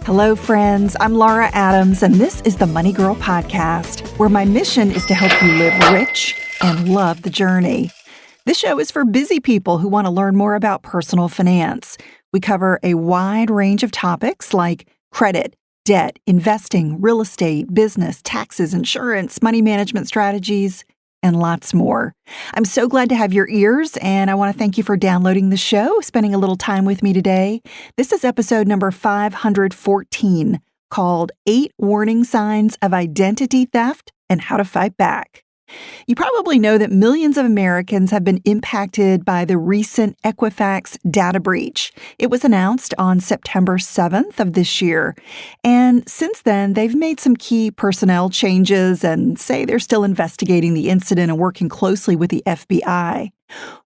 Hello, friends. I'm Laura Adams, and this is the Money Girl Podcast, where my mission is to help you live rich and love the journey. This show is for busy people who want to learn more about personal finance. We cover a wide range of topics like credit, debt, investing, real estate, business, taxes, insurance, money management strategies, and lots more. I'm so glad to have your ears, and I want to thank you for downloading the show, spending a little time with me today. This is episode number 514, called 8 Warning Signs of Identity Theft and How to Fight Back. You probably know that millions of Americans have been impacted by the recent Equifax data breach. It was announced on September 7th of this year. And since then, they've made some key personnel changes and say they're still investigating the incident and working closely with the FBI.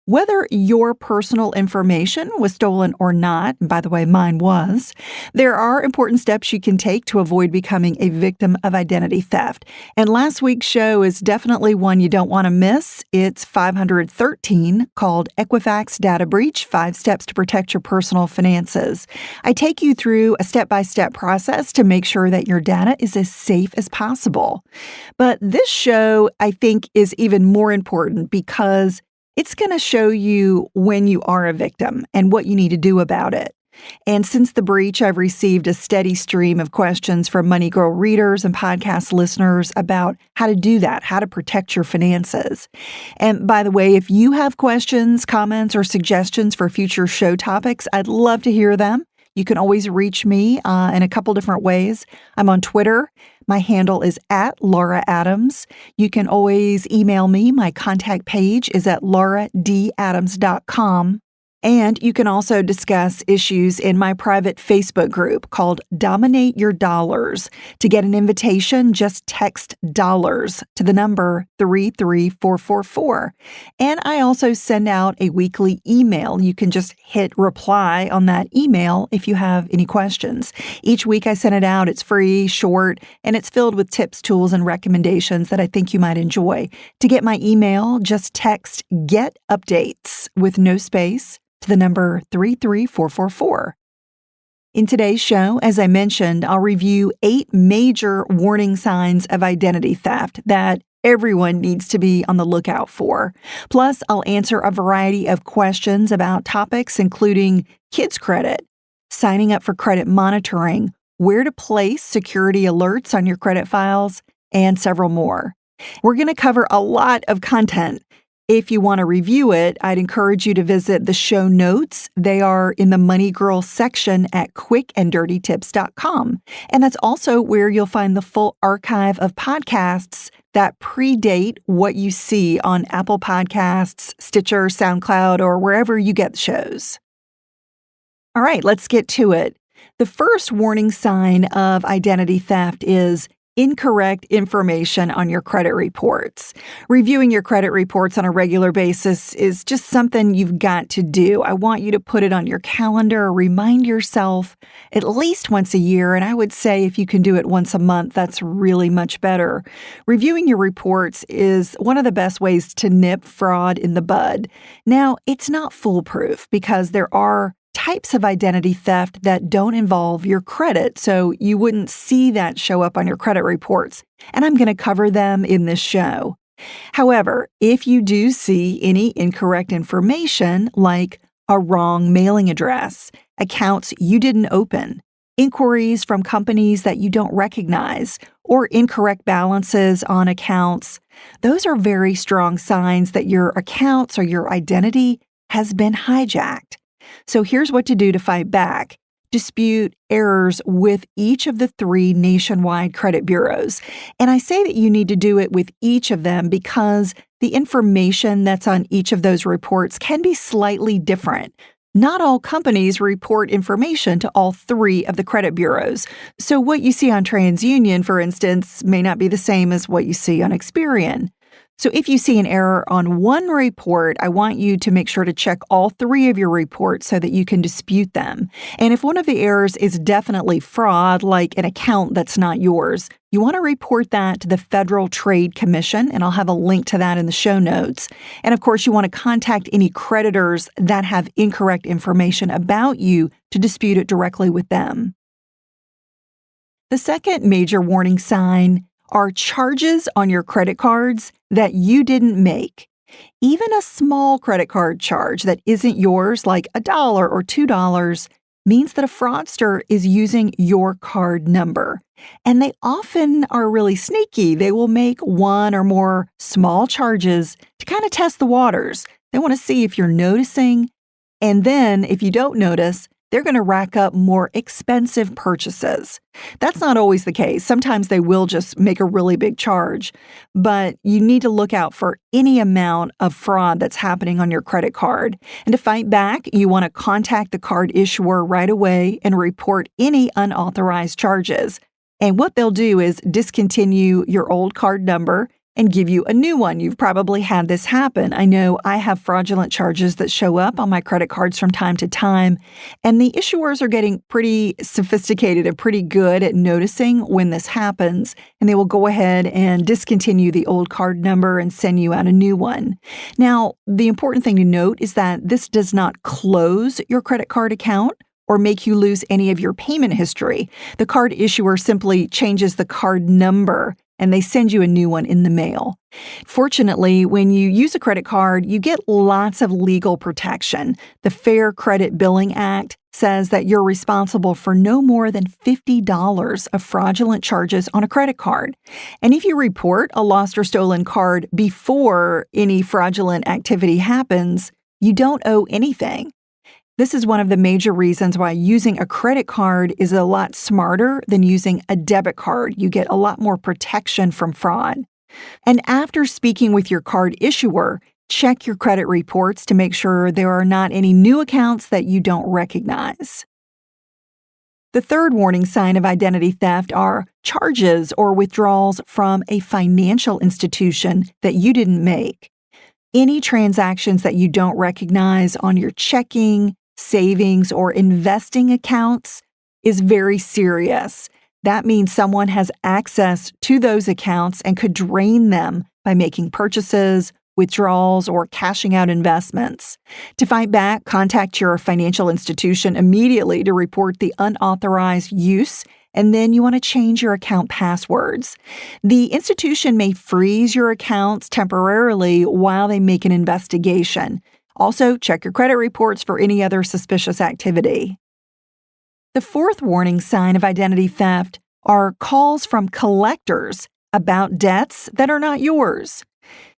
Whether your personal information was stolen or not, and by the way, mine was, there are important steps you can take to avoid becoming a victim of identity theft. And last week's show is definitely one you don't want to miss. It's 513, called Equifax Data Breach, 5 Steps to Protect Your Personal Finances. I take you through a step-by-step process to make sure that your data is as safe as possible. But this show, I think, is even more important because it's going to show you when you are a victim and what you need to do about it. And since the breach, I've received a steady stream of questions from Money Girl readers and podcast listeners about how to do that, how to protect your finances. And by the way, if you have questions, comments, or suggestions for future show topics, I'd love to hear them. You can always reach me in a couple different ways. I'm on Twitter. My handle is @LauraAdams. You can always email me. My contact page is at lauradadams.com. And you can also discuss issues in my private Facebook group called Dominate Your Dollars. To get an invitation, just text dollars to the number 33444. And I also send out a weekly email. You can just hit reply on that email if you have any questions. Each week I send it out. It's free, short, and it's filled with tips, tools, and recommendations that I think you might enjoy. To get my email, just text GET UPDATES with no space to the number 33444. In today's show, as I mentioned, I'll review 8 major warning signs of identity theft that everyone needs to be on the lookout for. Plus, I'll answer a variety of questions about topics including kids credit, signing up for credit monitoring, where to place security alerts on your credit files, and several more. We're going to cover a lot of content. If you want to review it, I'd encourage you to visit the show notes. They are in the Money Girl section at quickanddirtytips.com. And that's also where you'll find the full archive of podcasts that predate what you see on Apple Podcasts, Stitcher, SoundCloud, or wherever you get the shows. All right, let's get to it. The first warning sign of identity theft is incorrect information on your credit reports. Reviewing your credit reports on a regular basis is just something you've got to do. I want you to put it on your calendar, remind yourself at least once a year, and I would say if you can do it once a month, that's really much better. Reviewing your reports is one of the best ways to nip fraud in the bud. Now, it's not foolproof because there are types of identity theft that don't involve your credit, so you wouldn't see that show up on your credit reports, and I'm going to cover them in this show. However, if you do see any incorrect information, like a wrong mailing address, accounts you didn't open, inquiries from companies that you don't recognize, or incorrect balances on accounts, those are very strong signs that your accounts or your identity has been hijacked. So here's what to do to fight back. Dispute errors with each of the 3 nationwide credit bureaus. And I say that you need to do it with each of them because the information that's on each of those reports can be slightly different. Not all companies report information to all 3 of the credit bureaus. So what you see on TransUnion, for instance, may not be the same as what you see on Experian. So if you see an error on one report, I want you to make sure to check all 3 of your reports so that you can dispute them. And if one of the errors is definitely fraud, like an account that's not yours, you want to report that to the Federal Trade Commission, and I'll have a link to that in the show notes. And of course, you want to contact any creditors that have incorrect information about you to dispute it directly with them. The second major warning sign are charges on your credit cards that you didn't make. Even a small credit card charge that isn't yours, like $1 or $2, means that a fraudster is using your card number. And they often are really sneaky. They will make one or more small charges to kind of test the waters. They want to see if you're noticing. And then, if you don't notice, they're going to rack up more expensive purchases. That's not always the case. Sometimes they will just make a really big charge, but you need to look out for any amount of fraud that's happening on your credit card. And to fight back, you want to contact the card issuer right away and report any unauthorized charges. And what they'll do is discontinue your old card number and give you a new one. You've probably had this happen. I know I have fraudulent charges that show up on my credit cards from time to time, and the issuers are getting pretty sophisticated and pretty good at noticing when this happens, and they will go ahead and discontinue the old card number and send you out a new one. Now, the important thing to note is that this does not close your credit card account or make you lose any of your payment history. The card issuer simply changes the card number and they send you a new one in the mail. Fortunately, when you use a credit card, you get lots of legal protection. The Fair Credit Billing Act says that you're responsible for no more than $50 of fraudulent charges on a credit card. And if you report a lost or stolen card before any fraudulent activity happens, you don't owe anything. This is one of the major reasons why using a credit card is a lot smarter than using a debit card. You get a lot more protection from fraud. And after speaking with your card issuer, check your credit reports to make sure there are not any new accounts that you don't recognize. The third warning sign of identity theft are charges or withdrawals from a financial institution that you didn't make. Any transactions that you don't recognize on your checking, savings, or investing accounts is very serious. That means someone has access to those accounts and could drain them by making purchases, withdrawals, or cashing out investments. To fight back, contact your financial institution immediately to report the unauthorized use, and then you want to change your account passwords. The institution may freeze your accounts temporarily while they make an investigation. Also, check your credit reports for any other suspicious activity. The fourth warning sign of identity theft are calls from collectors about debts that are not yours.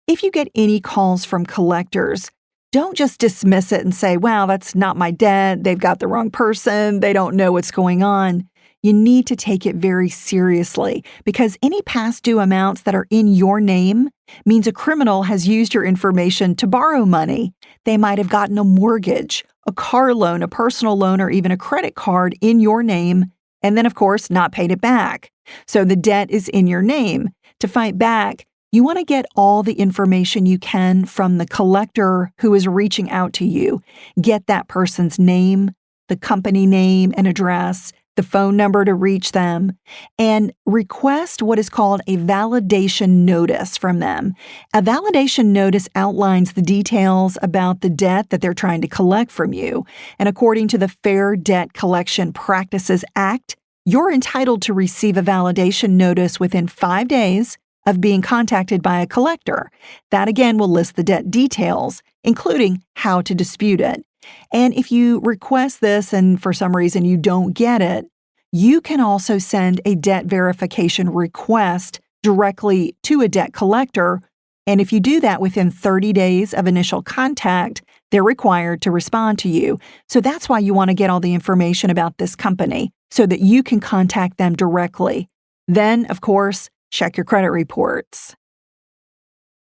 If you get any calls from collectors, don't just dismiss it and say, wow, that's not my debt, they've got the wrong person, they don't know what's going on. You need to take it very seriously because any past due amounts that are in your name means a criminal has used your information to borrow money. They might have gotten a mortgage, a car loan, a personal loan, or even a credit card in your name, and then, of course, not paid it back. So the debt is in your name. To fight back, you want to get all the information you can from the collector who is reaching out to you. Get that person's name, the company name and address, the phone number to reach them, and request what is called a validation notice from them. A validation notice outlines the details about the debt that they're trying to collect from you. And according to the Fair Debt Collection Practices Act, you're entitled to receive a validation notice within 5 days of being contacted by a collector. That again will list the debt details, including how to dispute it. And if you request this and for some reason you don't get it, you can also send a debt verification request directly to a debt collector. And if you do that within 30 days of initial contact, they're required to respond to you. So that's why you want to get all the information about this company so that you can contact them directly. Then, of course, check your credit reports.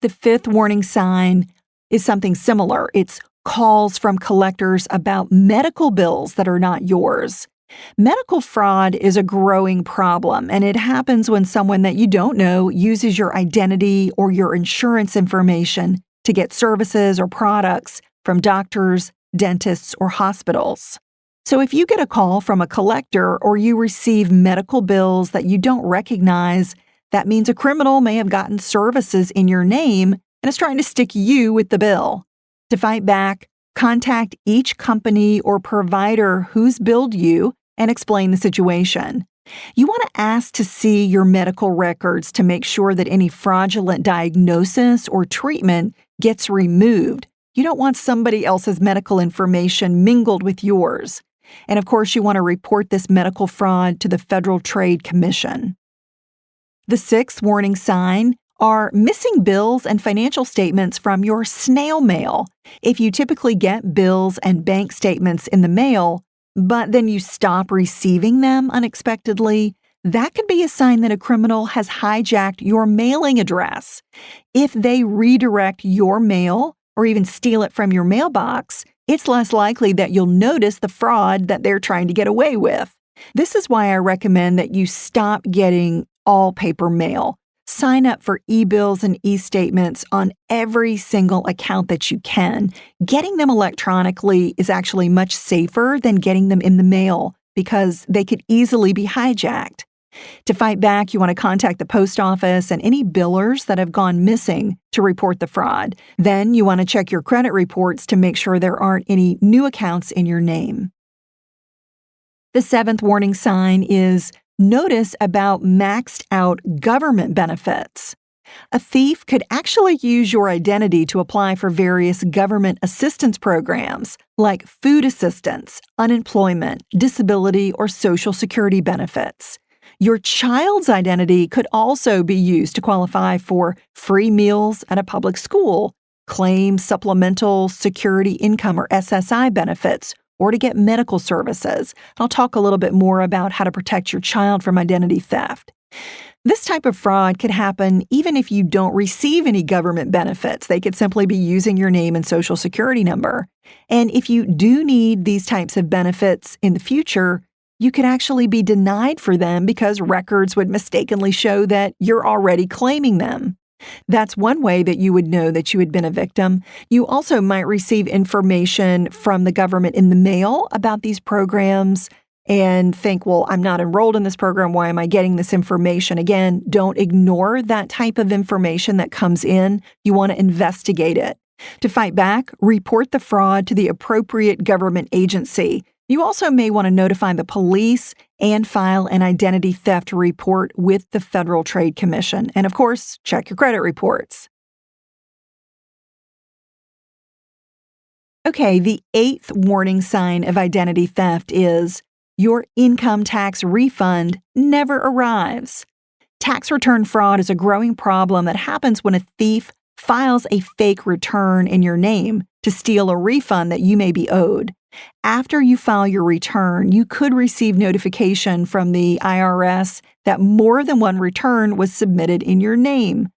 The fifth warning sign is something similar. It's calls from collectors about medical bills that are not yours. Medical fraud is a growing problem, and it happens when someone that you don't know uses your identity or your insurance information to get services or products from doctors, dentists, or hospitals. So if you get a call from a collector or you receive medical bills that you don't recognize, that means a criminal may have gotten services in your name and is trying to stick you with the bill. To fight back, contact each company or provider who's billed you and explain the situation. You want to ask to see your medical records to make sure that any fraudulent diagnosis or treatment gets removed. You don't want somebody else's medical information mingled with yours. And of course, you want to report this medical fraud to the Federal Trade Commission. The sixth warning sign are missing bills and financial statements from your snail mail. If you typically get bills and bank statements in the mail, but then you stop receiving them unexpectedly, that could be a sign that a criminal has hijacked your mailing address. If they redirect your mail or even steal it from your mailbox, it's less likely that you'll notice the fraud that they're trying to get away with. This is why I recommend that you stop getting all paper mail. Sign up for e-bills and e-statements on every single account that you can. Getting them electronically is actually much safer than getting them in the mail because they could easily be hijacked. To fight back, you want to contact the post office and any billers that have gone missing to report the fraud. Then you want to check your credit reports to make sure there aren't any new accounts in your name. The seventh warning sign is notice about maxed out government benefits. A thief could actually use your identity to apply for various government assistance programs like food assistance, unemployment, disability, or Social Security benefits. Your child's identity could also be used to qualify for free meals at a public school, claim supplemental security income or SSI benefits, or to get medical services. I'll talk a little bit more about how to protect your child from identity theft. This type of fraud could happen even if you don't receive any government benefits. They could simply be using your name and Social Security number. And if you do need these types of benefits in the future, you could actually be denied for them because records would mistakenly show that you're already claiming them. That's one way that you would know that you had been a victim. You also might receive information from the government in the mail about these programs and think, well, I'm not enrolled in this program. Why am I getting this information? Again, don't ignore that type of information that comes in. You want to investigate it. To fight back, report the fraud to the appropriate government agency. You also may want to notify the police and file an identity theft report with the Federal Trade Commission. And of course, check your credit reports. Okay, the eighth warning sign of identity theft is your income tax refund never arrives. Tax return fraud is a growing problem that happens when a thief files a fake return in your name to steal a refund that you may be owed. After you file your return, you could receive notification from the IRS that more than one return was submitted in your name.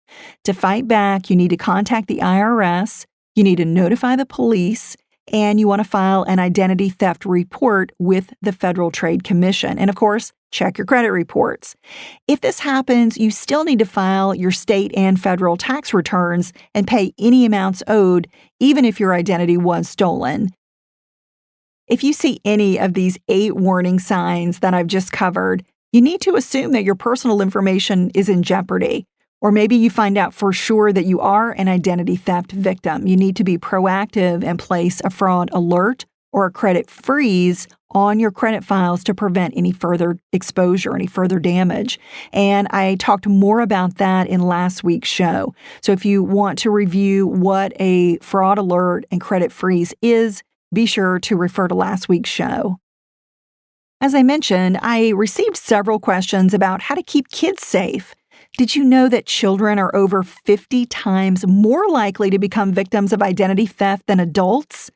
To fight back, you need to contact the IRS, you need to notify the police, and you want to file an identity theft report with the Federal Trade Commission. And of course, check your credit reports. If this happens, you still need to file your state and federal tax returns and pay any amounts owed, even if your identity was stolen. If you see any of these 8 warning signs that I've just covered, you need to assume that your personal information is in jeopardy. Or maybe you find out for sure that you are an identity theft victim. You need to be proactive and place a fraud alert or a credit freeze on your credit files to prevent any further exposure, any further damage. And I talked more about that in last week's show. So if you want to review what a fraud alert and credit freeze is, be sure to refer to last week's show. As I mentioned, I received several questions about how to keep kids safe. Did you know that children are over 50 times more likely to become victims of identity theft than adults?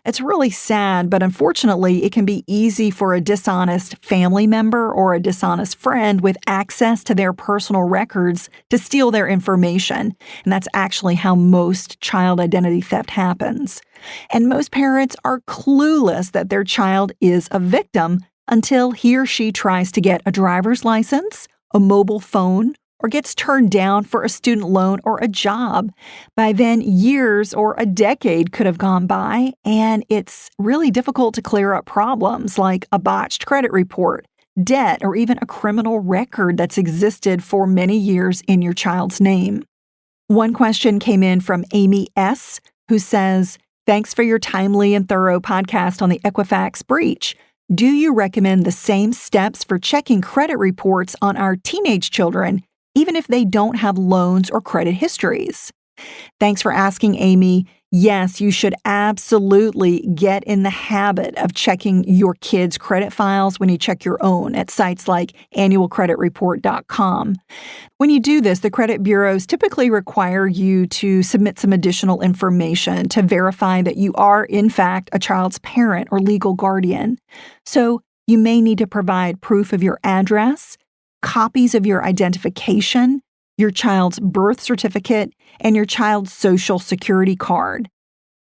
It's really sad, but unfortunately, it can be easy for a dishonest family member or a dishonest friend with access to their personal records to steal their information. And that's actually how most child identity theft happens. And most parents are clueless that their child is a victim until he or she tries to get a driver's license, a mobile phone, or gets turned down for a student loan or a job. By then, years or a decade could have gone by, and it's really difficult to clear up problems like a botched credit report, debt, or even a criminal record that's existed for many years in your child's name. One question came in from Amy S., who says, "Thanks for your timely and thorough podcast on the Equifax breach. Do you recommend the same steps for checking credit reports on our teenage children, even if they don't have loans or credit histories? Thanks for asking, Amy. Yes, you should absolutely get in the habit of checking your kids' credit files when you check your own at sites like annualcreditreport.com. When you do this, the credit bureaus typically require you to submit some additional information to verify that you are, in fact, a child's parent or legal guardian. So you may need to provide proof of your address, copies of your identification, your child's birth certificate, and your child's social security card.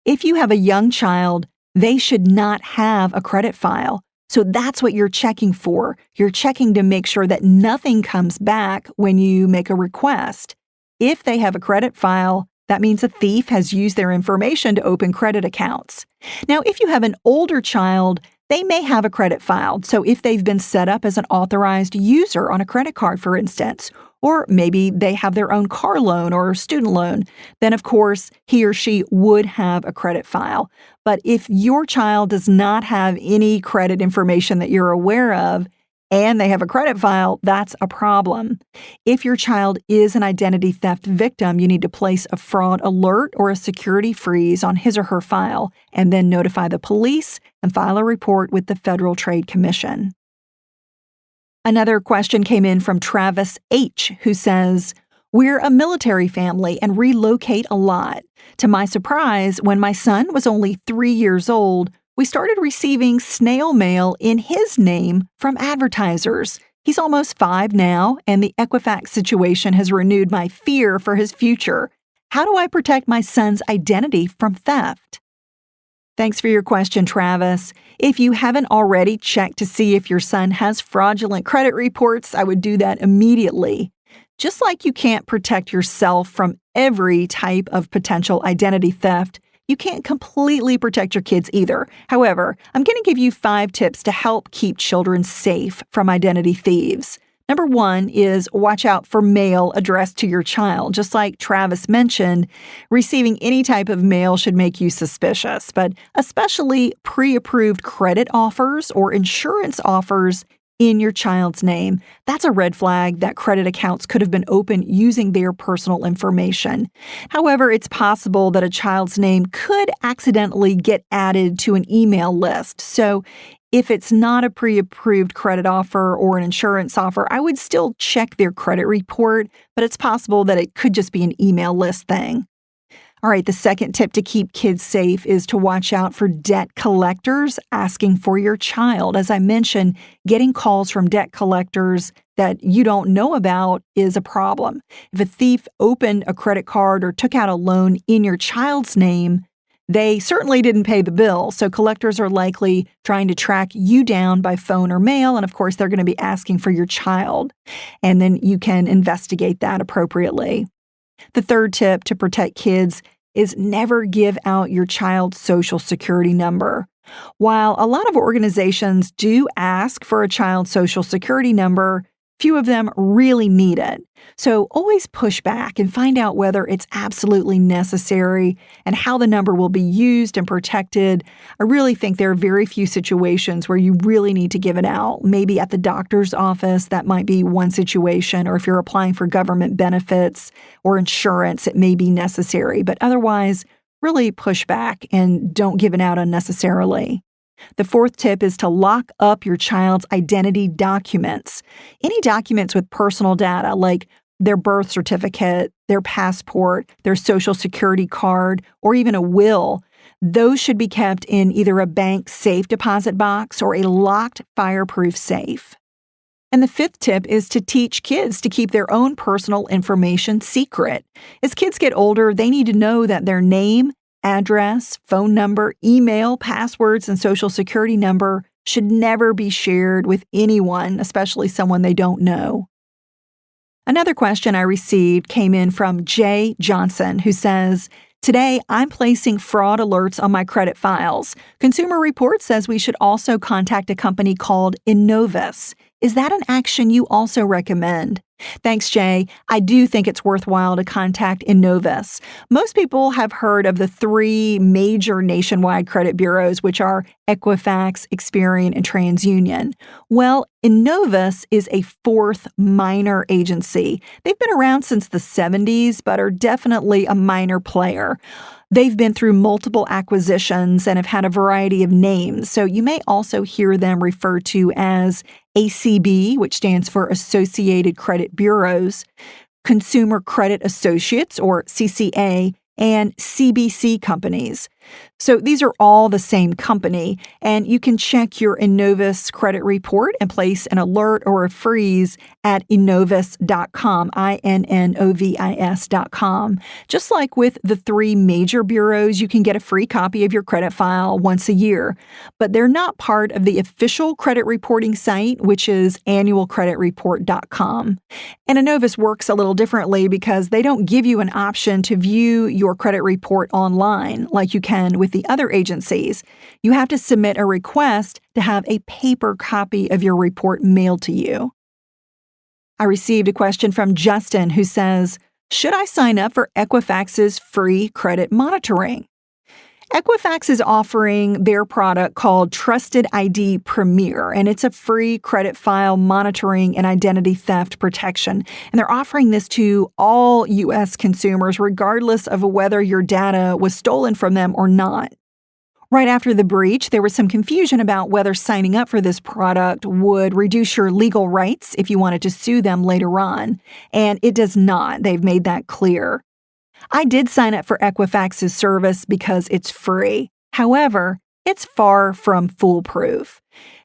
If you have a young child, they should not have a credit file. So that's what you're checking for. You're checking to make sure that nothing comes back when you make a request. If they have a credit file, that means a thief has used their information to open credit accounts. Now, if you have an older child, they may have a credit file. So if they've been set up as an authorized user on a credit card, for instance, or maybe they have their own car loan or student loan, then of course he or she would have a credit file. But if your child does not have any credit information that you're aware of, and they have a credit file, that's a problem. If your child is an identity theft victim, you need to place a fraud alert or a security freeze on his or her file, and then notify the police and file a report with the Federal Trade Commission. Another question came in from Travis H., who says, "We're a military family and relocate a lot. To my surprise, when my son was only 3 years old, we started receiving snail mail in his name from advertisers. He's almost 5 now, and the Equifax situation has renewed my fear for his future. How do I protect my son's identity from theft?" Thanks for your question, Travis. If you haven't already checked to see if your son has fraudulent credit reports, I would do that immediately. Just like you can't protect yourself from every type of potential identity theft, you can't completely protect your kids either. However, I'm going to give you 5 tips to help keep children safe from identity thieves. Number 1 is watch out for mail addressed to your child. Just like Travis mentioned, receiving any type of mail should make you suspicious, but especially pre-approved credit offers or insurance offers in your child's name. That's a red flag that credit accounts could have been opened using their personal information. However, it's possible that a child's name could accidentally get added to an email list. So if it's not a pre-approved credit offer or an insurance offer, I would still check their credit report, but it's possible that it could just be an email list thing. All right, the second tip to keep kids safe is to watch out for debt collectors asking for your child. As I mentioned, getting calls from debt collectors that you don't know about is a problem. If a thief opened a credit card or took out a loan in your child's name, they certainly didn't pay the bill, so collectors are likely trying to track you down by phone or mail, and of course, they're going to be asking for your child, and then you can investigate that appropriately. The third tip to protect kids is never give out your child's social security number. While a lot of organizations do ask for a child's social security number, few of them really need it. So always push back and find out whether it's absolutely necessary and how the number will be used and protected. I really think there are very few situations where you really need to give it out. Maybe at the doctor's office, that might be one situation, or if you're applying for government benefits or insurance, it may be necessary. But otherwise, really push back and don't give it out unnecessarily. The fourth tip is to lock up your child's identity documents. Any documents with personal data like their birth certificate, their passport, their social security card, or even a will, those should be kept in either a bank safe deposit box or a locked fireproof safe. And the fifth tip is to teach kids to keep their own personal information secret. As kids get older, they need to know that their name, address, phone number, email, passwords, and social security number should never be shared with anyone, especially someone they don't know. Another question I received came in from Jay Johnson, who says, "Today, I'm placing fraud alerts on my credit files. Consumer Reports says we should also contact a company called Innovis. Is that an action you also recommend?" Thanks, Jay. I do think it's worthwhile to contact Innovis. Most people have heard of the three major nationwide credit bureaus, which are Equifax, Experian, and TransUnion. Well, Innovis is a fourth minor agency. They've been around since the 70s, but are definitely a minor player. They've been through multiple acquisitions and have had a variety of names, so you may also hear them referred to as ACB, which stands for Associated Credit Bureaus, Consumer Credit Associates, or CCA, and CBC companies. So these are all the same company, and you can check your Innovis credit report and place an alert or a freeze at innovis.com, INNOVIS.com. Just like with the three major bureaus, you can get a free copy of your credit file once a year, but they're not part of the official credit reporting site, which is annualcreditreport.com. And Innovis works a little differently because they don't give you an option to view your credit report online like you can with the other agencies. You have to submit a request to have a paper copy of your report mailed to you. I received a question from Justin who says, should I sign up for Equifax's free credit monitoring? Equifax is offering their product called Trusted ID Premier, and it's a free credit file monitoring and identity theft protection. And they're offering this to all U.S. consumers, regardless of whether your data was stolen from them or not. Right after the breach, there was some confusion about whether signing up for this product would reduce your legal rights if you wanted to sue them later on. And it does not. They've made that clear. I did sign up for Equifax's service because it's free. However, it's far from foolproof.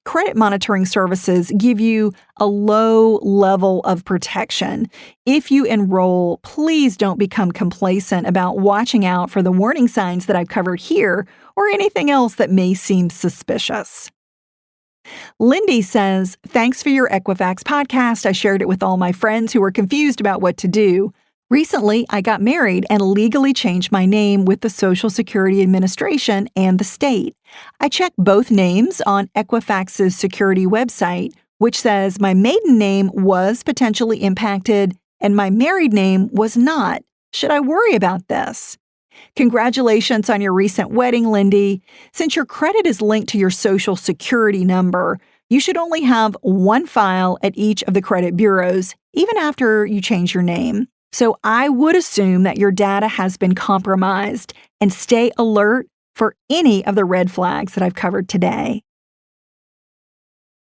Credit monitoring services give you a low level of protection. If you enroll, please don't become complacent about watching out for the warning signs that I've covered here or anything else that may seem suspicious. Lindy says, thanks for your Equifax podcast. I shared it with all my friends who were confused about what to do. Recently, I got married and legally changed my name with the Social Security Administration and the state. I checked both names on Equifax's security website, which says my maiden name was potentially impacted and my married name was not. Should I worry about this? Congratulations on your recent wedding, Lindy. Since your credit is linked to your Social Security number, you should only have one file at each of the credit bureaus, even after you change your name. So I would assume that your data has been compromised and stay alert for any of the red flags that I've covered today.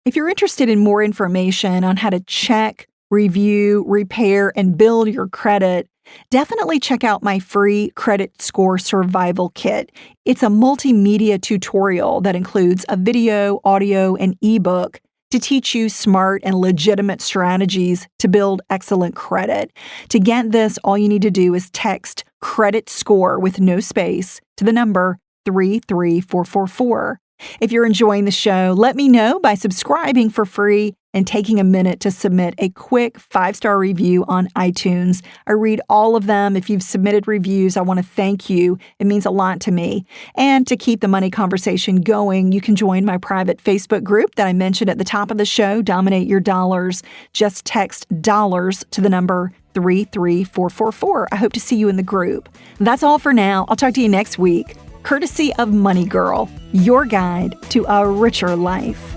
If you're interested in more information on how to check, review, repair, and build your credit, definitely check out my free Credit Score Survival Kit. It's a multimedia tutorial that includes a video, audio, and ebook to teach you smart and legitimate strategies to build excellent credit. To get this, all you need to do is text credit score with no space to the number 33444. If you're enjoying the show, let me know by subscribing for free and taking a minute to submit a quick 5-star review on iTunes. I read all of them. If you've submitted reviews, I want to thank you. It means a lot to me. And to keep the money conversation going, you can join my private Facebook group that I mentioned at the top of the show, Dominate Your Dollars. Just text dollars to the number 33444. I hope to see you in the group. That's all for now. I'll talk to you next week. Courtesy of Money Girl, your guide to a richer life.